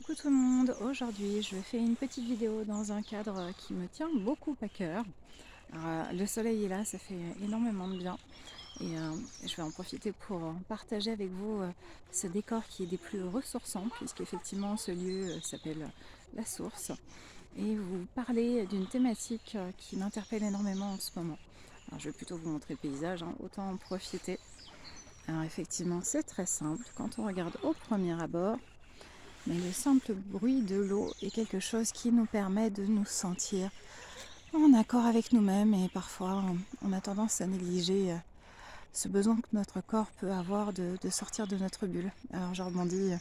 Coucou tout le monde, aujourd'hui je fais une petite vidéo dans un cadre qui me tient beaucoup à cœur. Alors, le soleil est là, ça fait énormément de bien et je vais en profiter pour partager avec vous ce décor qui est des plus ressourçants puisqu'effectivement ce lieu s'appelle La Source et vous parler d'une thématique qui m'interpelle énormément en ce moment. Alors, je vais plutôt vous montrer le paysage, hein, autant en profiter. Alors effectivement c'est très simple, quand on regarde au premier abord, mais le simple bruit de l'eau est quelque chose qui nous permet de nous sentir en accord avec nous-mêmes et parfois on a tendance à négliger ce besoin que notre corps peut avoir de sortir de notre bulle. Alors je rebondis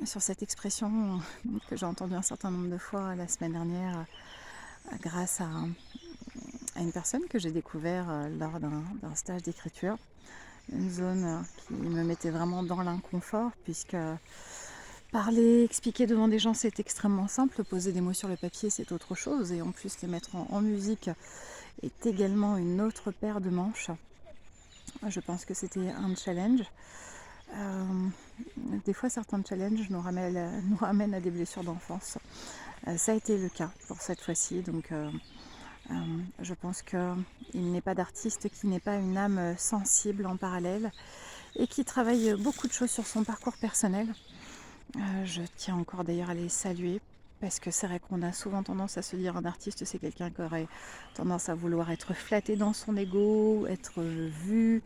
sur cette expression que j'ai entendue un certain nombre de fois la semaine dernière grâce à une personne que j'ai découvert lors d'un stage d'écriture. Une zone qui me mettait vraiment dans l'inconfort puisque parler, expliquer devant des gens, c'est extrêmement simple. Poser des mots sur le papier, c'est autre chose. Et en plus, les mettre en musique est également une autre paire de manches. Je pense que c'était un challenge. Euh, des fois, certains challenges nous ramènent à des blessures d'enfance. Ça a été le cas pour cette fois-ci. Donc, je pense qu'il n'est pas d'artiste qui n'ait pas une âme sensible en parallèle et qui travaille beaucoup de choses sur son parcours personnel. Je tiens encore d'ailleurs à les saluer parce que c'est vrai qu'on a souvent tendance à se dire un artiste c'est quelqu'un qui aurait tendance à vouloir être flatté dans son ego, être vu,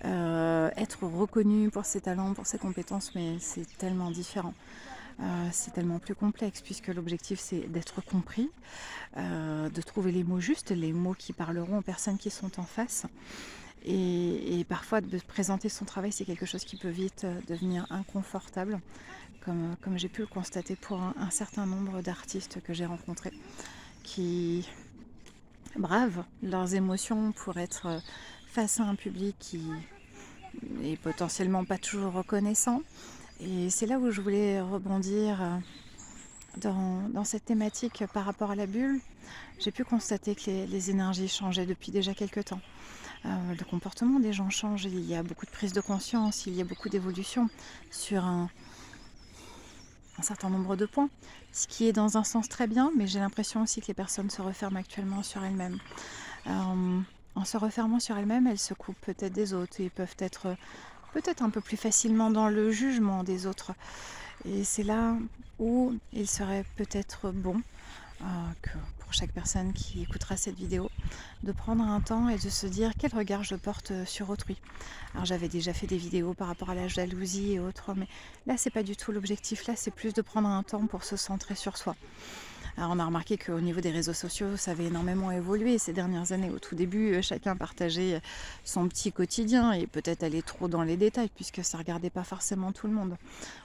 être reconnu pour ses talents, pour ses compétences, mais c'est tellement différent. C'est tellement plus complexe puisque l'objectif c'est d'être compris, de trouver les mots justes, les mots qui parleront aux personnes qui sont en face. Et parfois de présenter son travail c'est quelque chose qui peut vite devenir inconfortable comme j'ai pu le constater pour un certain nombre d'artistes que j'ai rencontrés qui bravent leurs émotions pour être face à un public qui est potentiellement pas toujours reconnaissant. Et c'est là où je voulais rebondir dans cette thématique par rapport à la bulle. J'ai pu constater que les énergies changeaient depuis déjà quelques temps. Le comportement des gens change, il y a beaucoup de prise de conscience, il y a beaucoup d'évolution sur un certain nombre de points, ce qui est dans un sens très bien, mais j'ai l'impression aussi que les personnes se referment actuellement sur elles-mêmes. En se refermant sur elles-mêmes, elles se coupent peut-être des autres et peuvent être peut-être un peu plus facilement dans le jugement des autres. Et c'est là où il serait peut-être bon que pour chaque personne qui écoutera cette vidéo, de prendre un temps et de se dire quel regard je porte sur autrui. Alors j'avais déjà fait des vidéos par rapport à la jalousie et autres, mais là c'est pas du tout l'objectif, là c'est plus de prendre un temps pour se centrer sur soi. Alors on a remarqué qu'au niveau des réseaux sociaux, ça avait énormément évolué ces dernières années. Au tout début, chacun partageait son petit quotidien et peut-être aller trop dans les détails puisque ça ne regardait pas forcément tout le monde.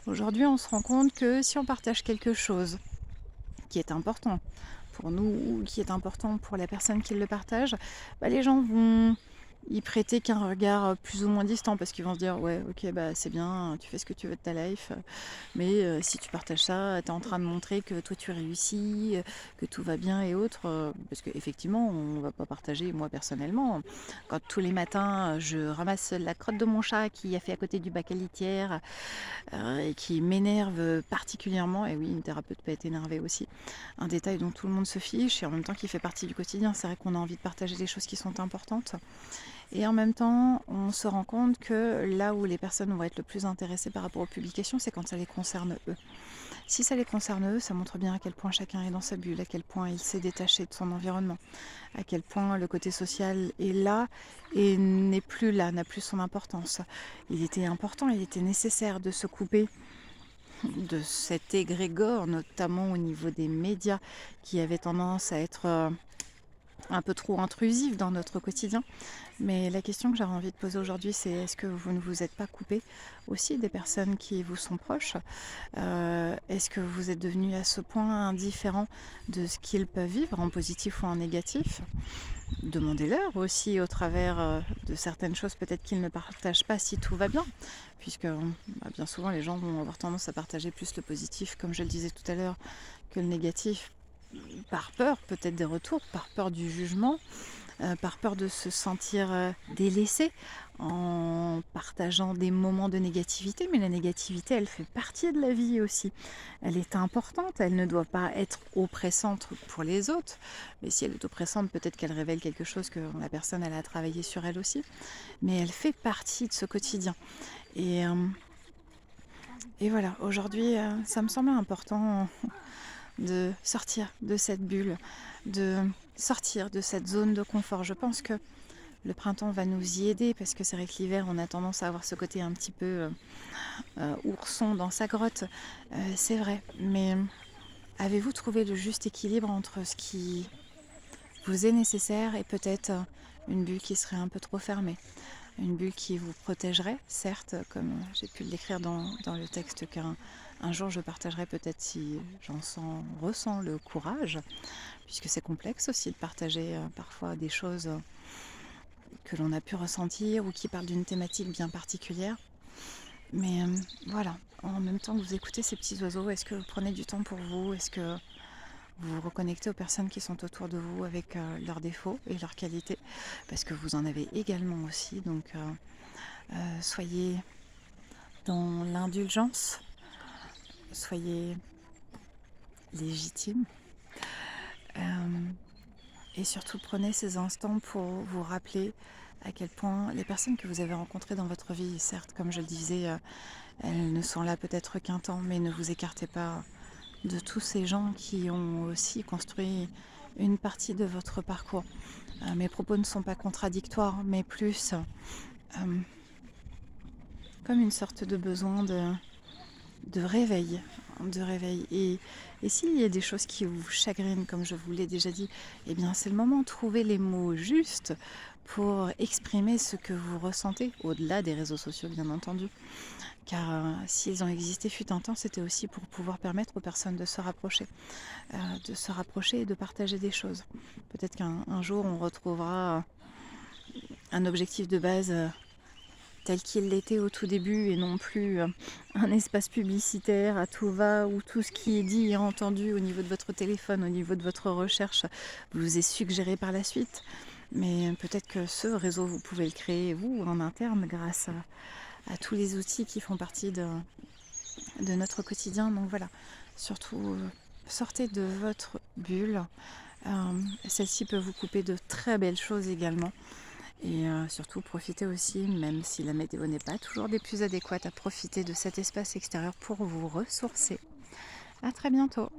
Aujourd'hui, on se rend compte que si on partage quelque chose qui est important pour nous ou qui est important pour la personne qui le partage, les gens vont y prêter qu'un regard plus ou moins distant parce qu'ils vont se dire ouais ok c'est bien, tu fais ce que tu veux de ta life, mais si tu partages ça, tu es en train de montrer que toi tu réussis, que tout va bien et autres, parce qu'effectivement on va pas partager, moi personnellement, quand tous les matins je ramasse la crotte de mon chat qui a fait à côté du bac à litière et qui m'énerve particulièrement, et oui une thérapeute peut être énervée aussi, un détail dont tout le monde se fiche et en même temps qui fait partie du quotidien, c'est vrai qu'on a envie de partager des choses qui sont importantes. Et en même temps, on se rend compte que là où les personnes vont être le plus intéressées par rapport aux publications, c'est quand ça les concerne eux. Si ça les concerne eux, ça montre bien à quel point chacun est dans sa bulle, à quel point il s'est détaché de son environnement, à quel point le côté social est là et n'est plus là, n'a plus son importance. Il était important, il était nécessaire de se couper de cet égrégore, notamment au niveau des médias qui avaient tendance à être un peu trop intrusif dans notre quotidien. Mais la question que j'avais envie de poser aujourd'hui, c'est est-ce que vous ne vous êtes pas coupé aussi des personnes qui vous sont proches? Est-ce que vous êtes devenu à ce point indifférent de ce qu'ils peuvent vivre, en positif ou en négatif? Demandez-leur aussi au travers de certaines choses peut-être qu'ils ne partagent pas si tout va bien, puisque bien souvent les gens vont avoir tendance à partager plus le positif, comme je le disais tout à l'heure, que le négatif, par peur peut-être des retours, par peur du jugement. par peur de se sentir délaissé en partageant des moments de négativité, mais la négativité, elle fait partie de la vie aussi. Elle est importante, elle ne doit pas être oppressante pour les autres, mais si elle est oppressante, peut-être qu'elle révèle quelque chose que la personne, elle a travaillé sur elle aussi, mais elle fait partie de ce quotidien. Et, euh, et voilà, aujourd'hui, ça me semblait important de sortir de cette bulle, de sortir de cette zone de confort. Je pense que le printemps va nous y aider parce que c'est vrai que l'hiver, on a tendance à avoir ce côté un petit peu ourson dans sa grotte. C'est vrai, mais avez-vous trouvé le juste équilibre entre ce qui vous est nécessaire et peut-être une bulle qui serait un peu trop fermée? Une bulle qui vous protégerait, certes, comme j'ai pu l'écrire dans le texte qu'un jour je partagerai peut-être si ressens le courage, puisque c'est complexe aussi de partager parfois des choses que l'on a pu ressentir ou qui parlent d'une thématique bien particulière. Mais voilà, en même temps que vous écoutez ces petits oiseaux, est-ce que vous prenez du temps pour vous? Est-ce que vous vous reconnectez aux personnes qui sont autour de vous avec leurs défauts et leurs qualités? Parce que vous en avez également aussi, donc soyez dans l'indulgence, soyez légitime et surtout prenez ces instants pour vous rappeler à quel point les personnes que vous avez rencontrées dans votre vie, certes, comme je le disais, elles ne sont là peut-être qu'un temps, mais ne vous écartez pas de tous ces gens qui ont aussi construit une partie de votre parcours. Mes propos ne sont pas contradictoires, mais plus comme une sorte de besoin de réveil. De réveil. Et s'il y a des choses qui vous chagrinent, comme je vous l'ai déjà dit, eh bien c'est le moment de trouver les mots justes pour exprimer ce que vous ressentez, au-delà des réseaux sociaux bien entendu. Car s'ils ont existé fut un temps, c'était aussi pour pouvoir permettre aux personnes de se rapprocher et de partager des choses. Peut-être qu'un jour on retrouvera un objectif de base tel qu'il l'était au tout début et non plus un espace publicitaire à tout va où tout ce qui est dit et entendu au niveau de votre téléphone, au niveau de votre recherche vous est suggéré par la suite. Mais peut-être que ce réseau, vous pouvez le créer vous en interne grâce à tous les outils qui font partie de notre quotidien. Donc voilà, surtout sortez de votre bulle. Celle-ci peut vous couper de très belles choses également. Et surtout, profitez aussi, même si la météo n'est pas toujours des plus adéquates, à profiter de cet espace extérieur pour vous ressourcer. À très bientôt.